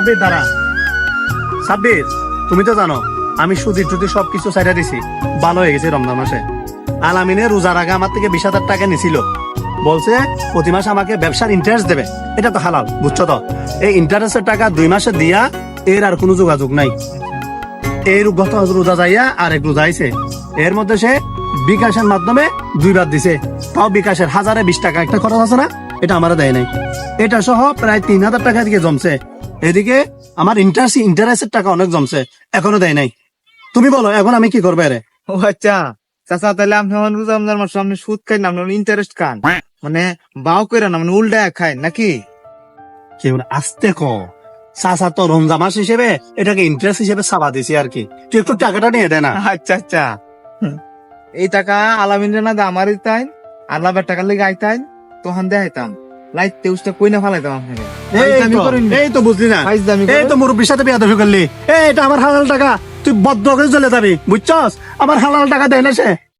সাব্বির দাঁড়া। সাব্বির, তুমি তো জানো আমি সুদি টুদি সবকিছু সাইডা দিছি, ভালো হয়ে গেছে রমজান মাসে। আলামিনে রোজার আগে আমার থেকে 20,000 টাকা নিছিল, বলছে প্রতি মাসে আমাকে ব্যবসার ইন্টারেস্ট দেবে। এটা তো হালাল, বুঝছো তো? এই ইন্টারেস্টের টাকা 2 মাসে দিয়া এর আর কোনো যোগাযোগ নাই। এই গত রোজা যাইয়া আর এক রোজা আইছে, এর মধ্যে সে বিকাশের মাধ্যমে 2 বার দিছে, তাও বিকাশের 1020 টাকা একটা খরচ আছে না, এটা আমার দেয় নাই। এটা সহ প্রায় 3,000 টাকা দিকে জমছে। এদিকে আমার ইন্টারেস্টের টাকা অনেক জমছে, এখনো দেয় নাই। তুমি বলো এখন আমি কি করবো রে? ও আচ্ছা চাচা, তাহলে আপনি রমজান মাসে আপনি সুদ খাই না, আপনি ইন্টারেস্ট খান, মানে বাও করে না, মানে উল্টা খায় নাকি? কেউ আসতে ক চাচা তো রমজান মাস হিসেবে এটাকে ইন্টারেস্ট হিসেবে চাপা দিছি আর কি। তুই একটু টাকাটা নিয়ে দে না। আচ্ছা আচ্ছা, এই টাকা আলামিন না দা আমারই তাই, আল্লাহ টাকা লেগে আইতাই তখন দেখাইতাম, লাইট তেউসটা কই না ফালাইতাম আপনাকে। এই তো বুঝলি না, এই তো মুরব্বীর সাথে বেয়াদবি করলি। এটা আমার হালাল টাকা, তুই বদ্ধ করে চলে যাবি, বুঝছস? আমার হালাল টাকা দেয় না সে।